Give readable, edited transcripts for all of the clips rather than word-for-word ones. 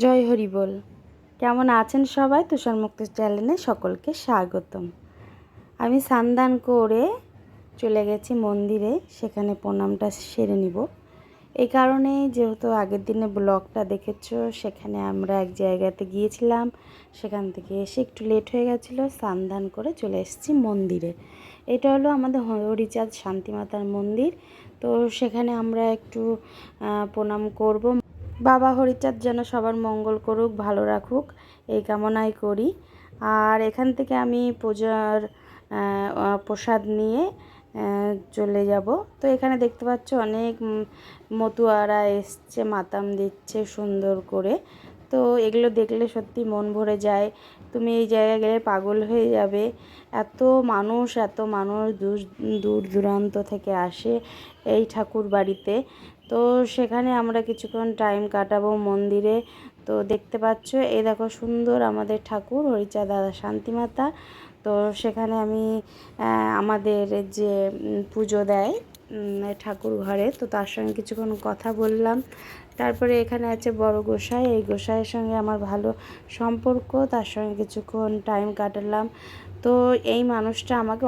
জয় হরি বল। কেমন আছেন সবাই? তুষারমুক্ত চ্যানেলে সকলকে স্বাগতম। আমি স্নান করে চলে গেছি মন্দিরে, সেখানে প্রণামটা সেরে নিব। এই কারণে, যেহেতু আগের দিনে ব্লগটা দেখেছো, সেখানে আমরা এক জায়গাতে গিয়েছিলাম, সেখান থেকে এসে একটু লেট হয়ে গেছিলো। স্নান করে চলে এসেছি মন্দিরে। এটা হলো আমাদের হরিচাঁদ শান্তিমাতার মন্দির। তো সেখানে আমরা একটু প্রণাম করব। বাবা হরিচাঁদ যেন সবার মঙ্গল করুক, ভালো রাখুক, এই কামনাই করি। আর এখান থেকে আমি পূজার প্রসাদ নিয়ে চলে যাব। তো এখানে দেখতে পাচ্ছ অনেক মতুয়ারা এসছে, মাতাম দিচ্ছে সুন্দর করে। তো এগুলো দেখলে সত্যি মন ভরে যায়। তুমি এই জায়গায় গেলে পাগল হয়ে যাবে। এত মানুষ দূর দূরান্ত থেকে আসে এই ঠাকুর বাড়িতে। তো সেখানে আমরা কিছুক্ষণ টাইম কাটাবো মন্দিরে। তো দেখতে পাচ্ছ, এই দেখো সুন্দর আমাদের ঠাকুর হরিচাঁদ শান্তিমাতা। তো সেখানে আমি আমাদের যে পুজো দেয় ঠাকুর ঘরে, তো তার সঙ্গে কিছুক্ষণ কথা বললাম। তারপরে এখানে আছে বড় গোসাই, এই গোসাইয়ের সঙ্গে আমার ভালো সম্পর্ক, তার সঙ্গে কিছুক্ষণ টাইম কাটালাম। তো এই মানুষটা আমাকে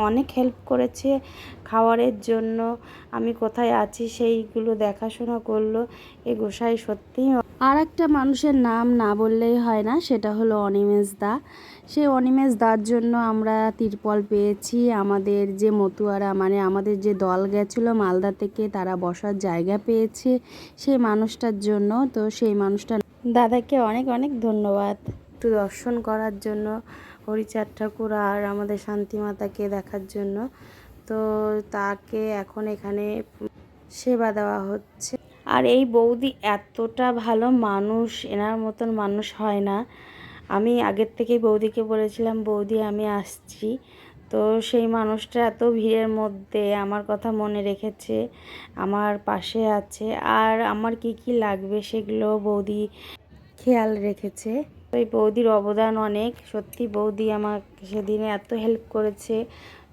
অনেক হেল্প করেছে খাবারের জন্য। আমি কোথায় আছি সেইগুলো দেখাশোনা করলো এই গোসাই সত্যিই। আর একটা মানুষের নাম না বললেই হয় না, সেটা হলো অনিমেষ দা। সেই অনিমেষ দার জন্য আমরা তিরপল পেয়েছি। আমাদের যে মতুয়ারা, মানে আমাদের যে দল গেছিলো মালদা থেকে, তারা বসার জায়গা পেয়েছে সেই মানুষটার জন্য। তো সেই মানুষটা দাদাকে অনেক অনেক ধন্যবাদ একটু দর্শন করার জন্য, হরিচাঁদ ঠাকুর আর আমাদের শান্তিমাতাকে দেখার জন্য। তো তাকে এখন এখানে সেবা দেওয়া হচ্ছে। আর এই বৌদি এতটা ভালো মানুষ, এনার মতন মানুষ হয় না। আমি আগের থেকেই বৌদিকে বলেছিলাম, বৌদি আমি আসছি। তো সেই মানুষটা এত ভিড়ের মধ্যে আমার কথা মনে রেখেছে, আমার পাশে আছে, আর আমার কি কি লাগবে সেগুলো বৌদি খেয়াল রেখেছে। তো এই বৌদির অবদান অনেক, সত্যি। বৌদি আমাকে সেদিনে এত হেল্প করেছে।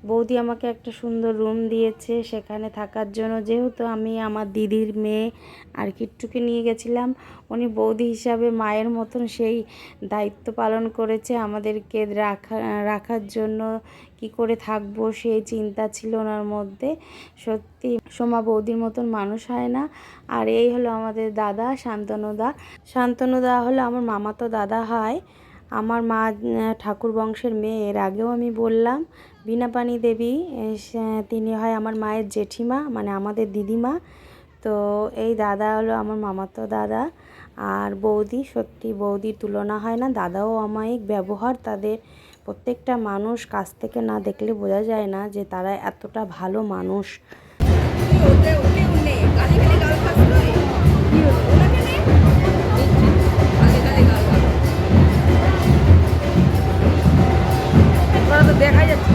বৌদি আমাকে একটা সুন্দর রুম দিয়েছে সেখানে থাকার জন্য, যেহেতু আমি আমার দিদির মেয়ে আর কিট্টুকে নিয়ে গেছিলাম। উনি বৌদি হিসাবে মায়ের মতন সেই দায়িত্ব পালন করেছে আমাদেরকে রাখার জন্য। কি করে থাকবো সেই চিন্তা ছিল ওনার মধ্যে। সত্যি সোমা বৌদির মতন মানুষ হয় না। আর এই হলো আমাদের দাদা শান্তনুদা হলো আমার মামাতো দাদা হয়। আমার মা ঠাকুর বংশের মেয়ে, এর আগেও আমি বললাম। বীণাপাণি দেবী, তিনি হয় আমার মায়ের জেঠিমা, মানে আমাদের দিদিমা। তো এই দাদা হলো আমার মামাতো দাদা। আর বৌদি, সত্যি বৌদির তুলনা হয় না। দাদাও অমায়িক ব্যবহার তাদের। প্রত্যেকটা মানুষ কাছ থেকে না দেখলে বোঝা যায় না যে তারা এতটা ভালো মানুষ। দেখা যাচ্ছে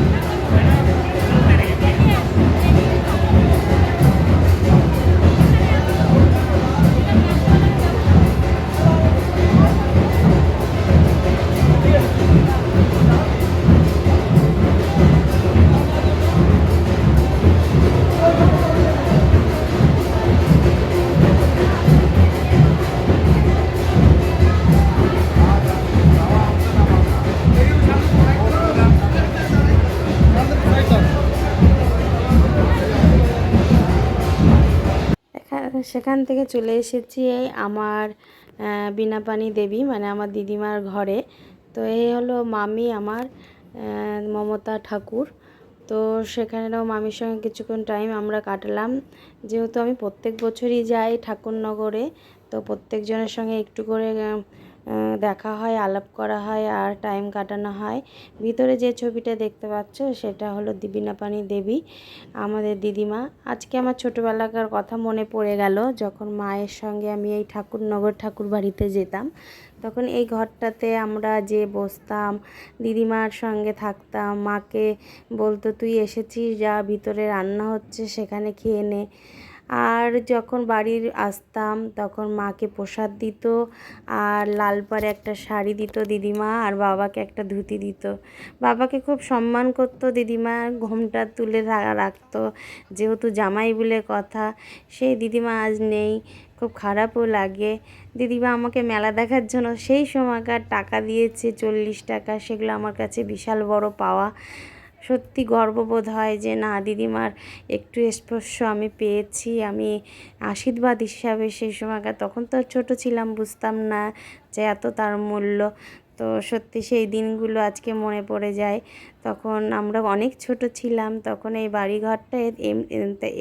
সেখান থেকে চলে এসেছি আমার বীণাপাণি দেবী, মানে আমার দিদিমার ঘরে। তো এই হলো মামি আমার মমতা ঠাকুর। তো সেখানেও মামির সঙ্গে কিছুক্ষণ টাইম আমরা কাটালাম। যেহেতু আমি প্রত্যেক বছরই যাই ঠাকুরনগরে, তো প্রত্যেকজনের সঙ্গে একটু করে দেখা হয়, আলাপ করা হয় আর টাইম কাটানো হয়। ভিতরে যে ছবিটা দেখতে পাচ্ছ সেটা হলো বীণাপাণি দেবী, আমাদের দিদিমা। আজকে আমার ছোটোবেলাকার কথা মনে পড়ে গেল, যখন মায়ের সঙ্গে আমি এই ঠাকুর বাড়িতে যেতাম, তখন এই ঘরটাতে আমরা যে বসতাম, দিদিমার সঙ্গে থাকতাম। মাকে বলতো, তুই এসেছিস, যা ভিতরে রান্না হচ্ছে সেখানে খেয়ে নে। আর যখন বাড়ির আসতাম তখন মাকে প্রসাদ দিত, আর লাল পাড়ে একটা শাড়ি দিত দিদিমা, আর বাবাকে একটা ধুতি দিত। বাবাকে খুব সম্মান করতো দিদিমা, ঘোমটা তুলে রাখতো, যেহেতু জামাই বলে কথা। সেই দিদিমা আজ নেই, খুব খারাপও লাগে। দিদিমা আমাকে মেলা দেখার জন্য সেই সময়কার টাকা দিয়েছে 40 টাকা, সেগুলো আমার কাছে বিশাল বড় পাওয়া। সত্যি গর্ববোধ হয় যে না, দিদিমার একটু স্পর্শ আমি পেয়েছি, আমি আশীর্বাদ হিসাবে সেই সময়কার। তখন তো ছোট ছিলাম, বুঝতাম না যে এত তার মূল্য। তো সত্যি সেই দিনগুলো আজকে মনে পড়ে যায়। তখন আমরা অনেক ছোট ছিলাম, তখন এই বাড়িঘরটা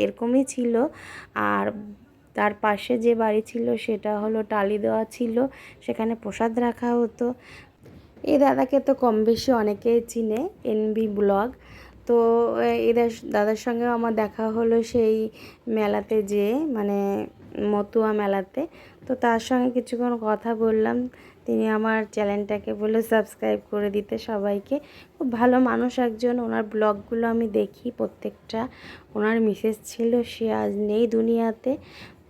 এরকমই ছিল। আর তার পাশে যে বাড়ি ছিল সেটা হলো টালি দেওয়া ছিল, সেখানে প্রসাদ রাখা হতো। এই দাদাকে তো কম বেশি অনেকেই চিনে, এনবি ব্লগ। তো এদের দাদার সঙ্গেও আমার দেখা হলো সেই মেলাতে, যে মানে মতুয়া মেলাতে। তো তার সঙ্গে কিছুক্ষণ কথা বললাম। তিনি আমার চ্যানেলটাকে বলে সাবস্ক্রাইব করে দিতে সবাইকে। খুব ভালো মানুষ একজন, ওনার ব্লগগুলো আমি দেখি প্রত্যেকটা। ওনার মিসেস ছিল, সে আজ নেই দুনিয়াতে।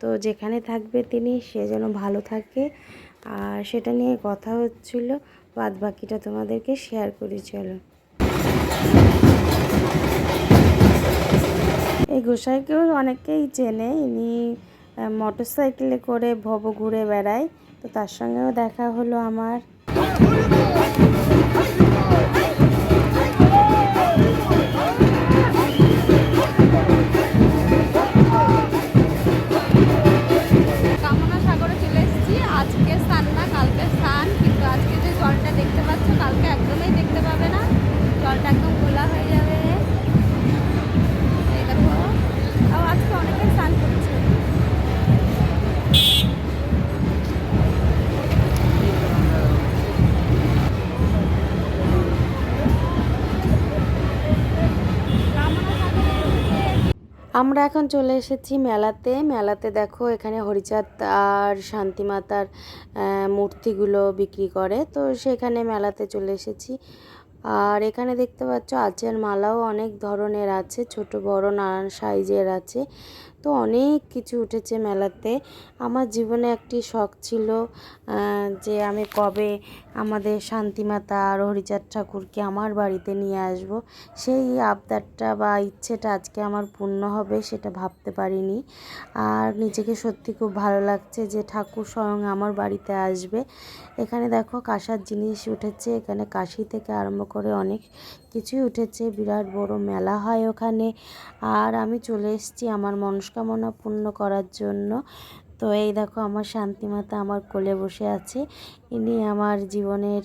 তো যেখানে থাকবে তিনি, সে যেন ভালো থাকে, আর সেটা নিয়ে কথা হচ্ছিল। বাদ বাকিটা তোমাদেরকে শেয়ার করি, চলো। এই গোসাইকেও অনেকেই চেনে, ইনি মোটর সাইকেলে করে ভব ঘুরে বেড়ায়। তো তার সঙ্গেও দেখা হলো আমার। কামনা সাগরে চলে এসেছি। আজকে স্নান না, কালকে স্নান, কিন্তু আজকে যে জলটা দেখতে পাচ্ছ কালকে একদমই দেখতে পাবে না, জলটা একদম ঘোলা হয়ে যাবে। এই দেখো, আর আজকে অনেকে স্নান করছে। আমরা এখন চলে এসেছি মেলাতে। মেলাতে দেখো এখানে হরিচাঁদ আর শান্তিমাতার মূর্তিগুলো বিক্রি করে, তো সেখানে মেলাতে চলে এসেছি। আর এখানে দেখতে পাচ্ছ আঁচের মালাও অনেক ধরনের আছে, ছোট বড় নানান সাইজের আছে। তো অনেক কিছু উঠেছে মেলাতে। আমার জীবনে একটি শখ ছিল যে আমি কবে আমাদের শান্তিমাতা আর হরিচাঁদ ঠাকুরকে আমার বাড়িতে নিয়ে আসব। সেই আবদারটা বা ইচ্ছেটা আজকে আমার পূর্ণ হবে, সেটা ভাবতে পারিনি। আর নিজেকে সত্যি খুব ভালো লাগছে যে ঠাকুর স্বয়ং আমার বাড়িতে আসবে। এখানে দেখো কাঁসার জিনিস উঠেছে, এখানে কাশি থেকে আরম্ভ করে অনেক কিছুই উঠেছে। বিরাট বড় মেলা হয় ওখানে। আর আমি চলে এসেছি আমার মনস্কামনা পূর্ণ করার জন্য। তো এই দেখো আমার শান্তিমাতা আমার কোলে বসে আছে, ইনি আমার জীবনের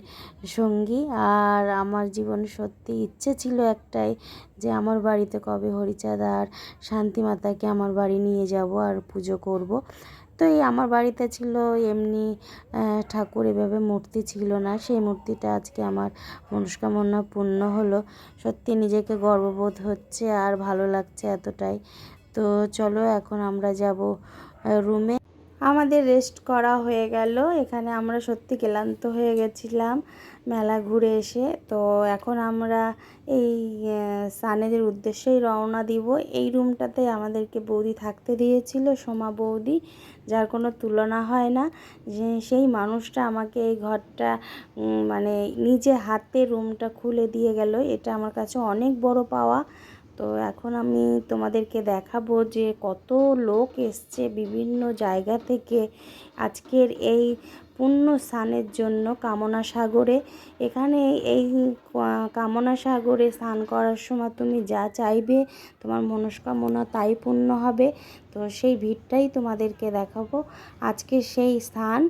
সঙ্গী। আর আমার জীবনে সত্যি ইচ্ছে ছিল একটাই, যে আমার বাড়িতে কবে হরিচাঁদ আর শান্তিমাতাকে আমার বাড়ি নিয়ে যাব আর পুজো করব। তো এই আমার বাড়িতে ছিল এমনি ঠাকুর, এভাবে মূর্তি ছিল না। সেই মূর্তিটা আজকে আমার মনস্কামনা পূর্ণ হলো। সত্যি নিজেকে গর্ববোধ হচ্ছে আর ভালো লাগছে এতটাই। তো চলো এখন আমরা যাব রুমে। আমাদের রেস্ট করা হয়ে গেল, এখানে আমরা সত্যি ক্লান্ত হয়ে গেছিলাম মেলা ঘুরে এসে। তো এখন আমরা এই সানেদের উদ্দেশ্যেই রওনা দিব। এই রুমটাতে আমাদেরকে বৌদি থাকতে দিয়েছিল, সোমা বৌদি, যার কোনো তুলনা হয় না। যে সেই মানুষটা আমাকে এই ঘরটা মানে নিজে হাতে রুমটা খুলে দিয়ে গেল, এটা আমার কাছে অনেক বড় পাওয়া। তো এখন আমি তোমাদেরকে দেখাবো যে কত লোক এসছে বিভিন্ন জায়গা থেকে আজকের এই পুণ্য স্নানের জন্য কামনা সাগরে। এখানে এই কামনা সাগরে স্নান করার সময় তুমি যা চাইবে তোমার মনস্কামনা তাই পূর্ণ হবে। তো সেই ভিড়টাই তোমাদেরকে দেখাবো, আজকে সেই স্থান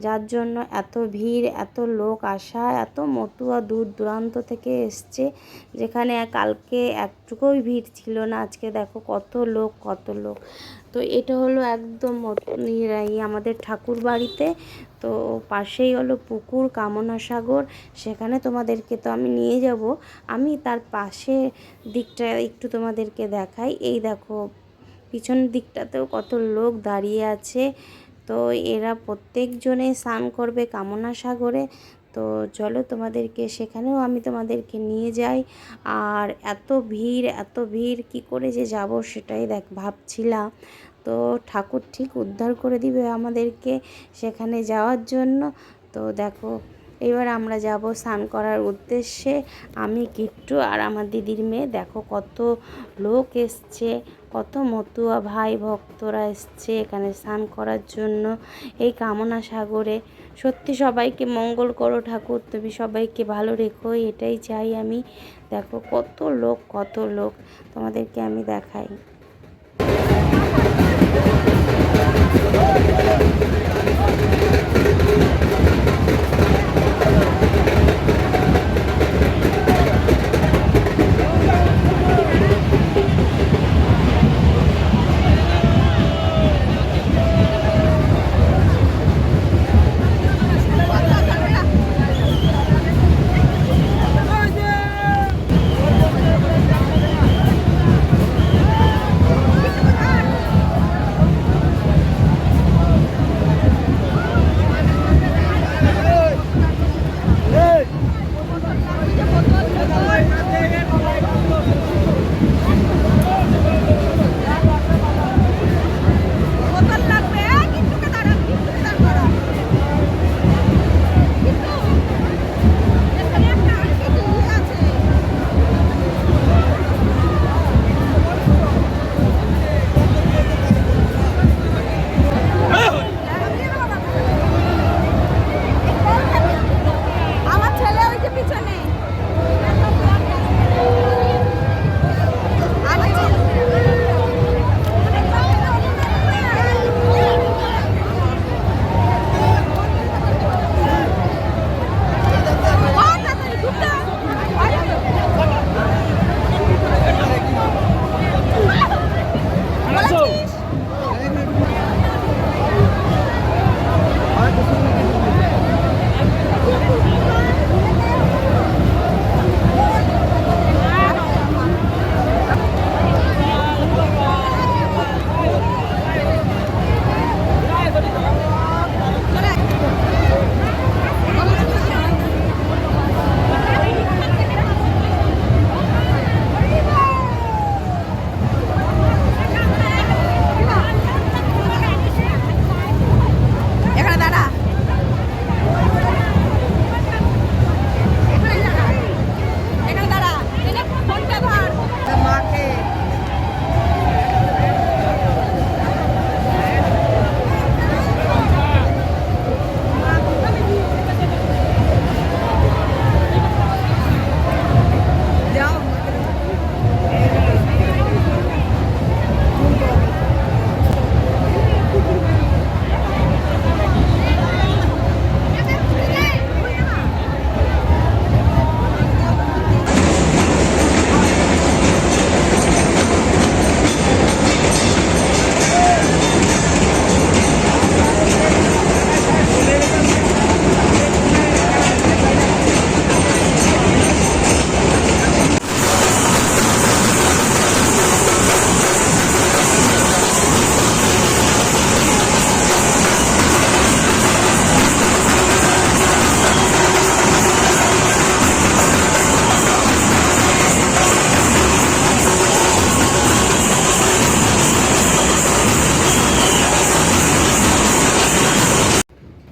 যার জন্য এত ভিড়, এত লোক আসা, এত মতুয়া দূর দূরান্ত থেকে এসছে। যেখানে কালকে একটুকুই ভিড় ছিল না, আজকে দেখো কত লোক কত লোক। তো এটা হলো একদম আমাদের ঠাকুর বাড়িতে। তো পাশেই হলো পুকুর কামনা সাগর, সেখানে তোমাদেরকে তো আমি নিয়ে যাব। আমি তার পাশে দিকটা একটু তোমাদেরকে দেখাই। এই দেখো পিছনের দিকটাতেও কত লোক দাঁড়িয়ে আছে। তো এরা প্রত্যেকজনে স্নান করবে কামনা সাগরে। তো চলো তোমাদেরকে সেখানেও আমি তোমাদেরকে নিয়ে যাই। আর এত ভিড় এত ভিড়, কি করে যে যাব সেটাই ভাবছিলাম। তো ঠাকুর ঠিক উদ্ধার করে দিবে আমাদেরকে সেখানে যাওয়ার জন্য। তো দেখো এবার আমরা যাব স্নান করার উদ্দেশ্যে। আমি কিট্টু আর আমার দিদির মেয়ে। দেখো কত লোক এসছে, কত মতুয়া ভাই ভক্তরা এসছে এখানে স্নান করার জন্য এই কামনা সাগরে। সত্যি সবাইকে মঙ্গল করো ঠাকুর, তুমি সবাইকে ভালো রেখো, এটাই চাই আমি। দেখো কত লোক, কত লোক, তোমাদেরকে আমি দেখাই।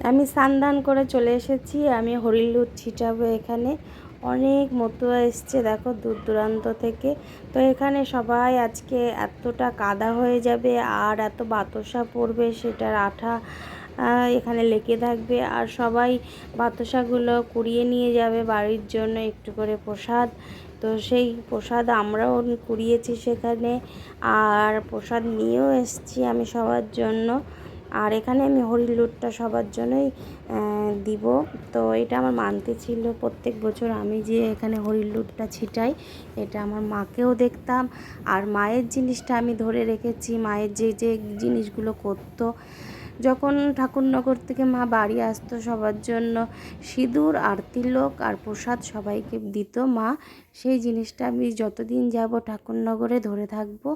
আমি স্নান করে চলে এসেছি। আমি হরিলুট ছিটাবো এখানে। অনেক মতুয়া এসছে দেখো দূর দূরান্ত থেকে। তো এখানে সবাই আজকে এতটা কাদা হয়ে যাবে আর এত বাতাসা পড়বে, সেটার আঠা এখানে লেগে থাকবে। আর সবাই বাতাসাগুলো কুড়িয়ে নিয়ে যাবে বাড়ির জন্য একটু করে প্রসাদ। তো সেই প্রসাদ আমরাও কুড়িয়েছি সেখানে, আর প্রসাদ নিয়েও এসেছি আমি সবার জন্য। আর এখানে আমি হরিলুটটা সবার জন্যই দিব। তো এটা আমার মানতে ছিল প্রত্যেক বছর আমি যে এখানে হরিলুটটা ছিটাই, এটা আমার মাকেও দেখতাম। আর মায়ের জিনিসটা আমি ধরে রেখেছি, মায়ের যে যে জিনিসগুলো করতো। যখন ঠাকুরনগর থেকে মা বাড়ি আসতো সবার জন্য সিঁদুর আর তিলক আর প্রসাদ সবাইকে দিত মা, সেই জিনিসটা আমি যতদিন যাব ঠাকুরনগরে ধরে থাকবো।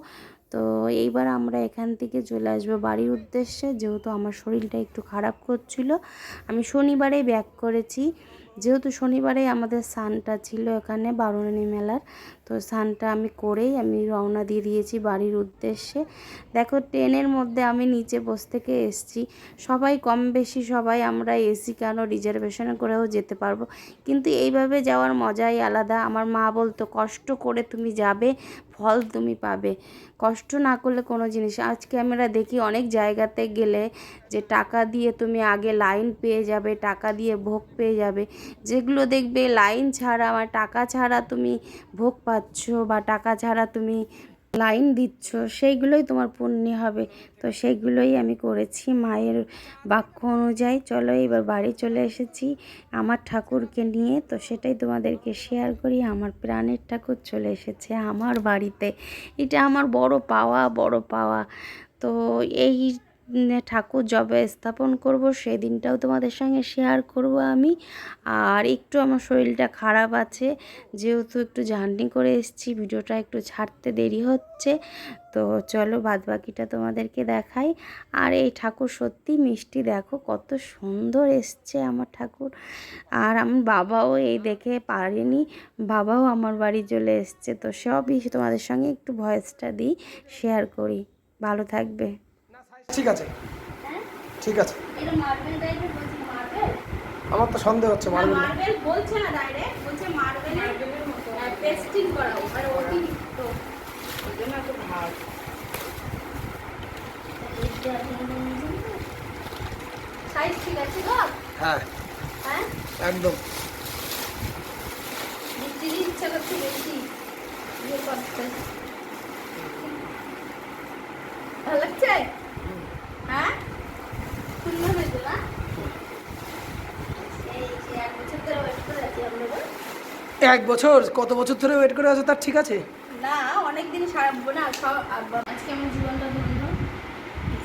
তো এইবার আমরা এখান থেকে চলে আসবো বাড়ির উদ্দেশ্যে, যেহেতু আমার শরীরটা একটু খারাপ করছিল। আমি শনিবারেই ব্যাক করেছি, যেহেতু শনিবারেই আমাদের স্নানটা ছিল এখানে বারুণী মেলার। তো স্নানটা আমি করেই আমি রওনা দিয়ে দিয়েছি বাড়ির উদ্দেশ্যে। দেখো ট্রেনের মধ্যে আমি নিচে বসে থেকে এসছি, সবাই কম বেশি সবাই আমরা এসি কেন রিজার্ভেশন করেও যেতে পারবো, কিন্তু এইভাবে যাওয়ার মজাই আলাদা। আমার মা বলতো কষ্ট করে তুমি যাবে, ফল তুমি পাবে, কষ্ট না করলে কোনো জিনিস। আজকে আমরা দেখি অনেক জায়গাতে গেলে যে টাকা দিয়ে তুমি আগে লাইন পেয়ে যাবে, টাকা দিয়ে ভোগ পেয়ে যাবে, যেগুলো দেখবে লাইন ছাড়া বা টাকা ছাড়া তুমি ভোগ পাচ্ছ বা টাকা ছাড়া তুমি লাইন দিচ্ছ, সেইগুলোই তোমার পুণ্য হবে। তো সেইগুলোই আমি করেছি মায়ের বাক্য অনুযায়ী। চলো এবার বাড়ি চলে এসেছি আমার ঠাকুরকে নিয়ে, তো সেটাই তোমাদেরকে শেয়ার করি। আমার প্রাণের ঠাকুর চলে এসেছে আমার বাড়িতে, এটা আমার বড় পাওয়া, বড় পাওয়া। তো এই ঠাকুর যবে স্থাপন করব সেই দিনটাও তোমাদের সঙ্গে শেয়ার করব আমি। আর একটু আমার শরীরটা খারাপ আছে, যেহেতু একটু জার্নি করে এসেছি, ভিডিওটা একটু ছাড়তে দেরি হচ্ছে। তো চলো বাদবাকিটা তোমাদেরকে দেখাই। আর এই ঠাকুর সত্যি মিষ্টি, দেখো কত সুন্দর এসছে আমার ঠাকুর। আর আমার বাবাও এই দেখে পারেনি, বাবাও আমার বাড়ি চলে এসছে। তো সবই তোমাদের সঙ্গে একটু ভয়েসটা দিই, শেয়ার করি। ভালো থাকবে। ঠিক আছে, হ্যাঁ ঠিক আছে। এটা মার্বেল টাইপের বলছি, মার্বেল আমার তো সন্দেহ হচ্ছে মারবেন না। মার্বেল বলছে না ডাইরেক্ট, বলছে মার্বেলের মতো পেস্টিং করা, মানে অতিরিক্ত ওই জন্য একটু ভাগ। সাইজ ঠিক আছে তো? হ্যাঁ হ্যাঁ একদম। মিস্ত্রি ইচ্ছা করছে বেশি ইয়ে করতে। ভালো লাগছে? হ্যাঁ সুন্দর হয়েছে না? এই যে 1 বছর ধরে ওয়েট করে আছি আমরা গো। 1 বছর, কত বছর ধরে ওয়েট করে আছো তার ঠিক আছে। না অনেকদিন সারাবো না সব। আজকে আমার জীবনটা ধন্য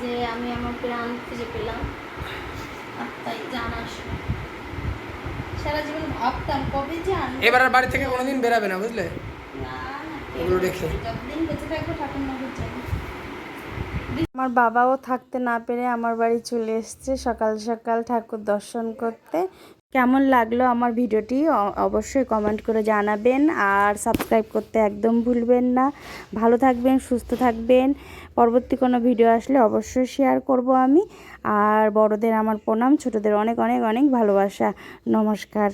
যে আমি আমার প্রাণ খুঁজে পেলাম, আর তাই জানার সারা জীবন ভাবতাম কবে যে আনবো। এবার আর বাড়ি থেকে কোনোদিন বেরাবে না, বুঝলে? না না, ওগুলো রেখে যতদিন বেঁচে থাকবো ঠাকুর নগর যাবো। আমার বাবাও থাকতে না পেরে আমার বাড়ি চলে এসেছে সকাল সকাল ঠাকুর দর্শন করতে। কেমন লাগলো আমার ভিডিওটি অবশ্যই কমেন্ট করে জানাবেন, আর সাবস্ক্রাইব করতে একদম ভুলবেন না। ভালো থাকবেন, সুস্থ থাকবেন। পরবর্তী কোনো ভিডিও আসলে অবশ্যই শেয়ার করব আমি। আর বড়দের আমার প্রণাম, ছোটদের অনেক অনেক অনেক ভালোবাসা। নমস্কার।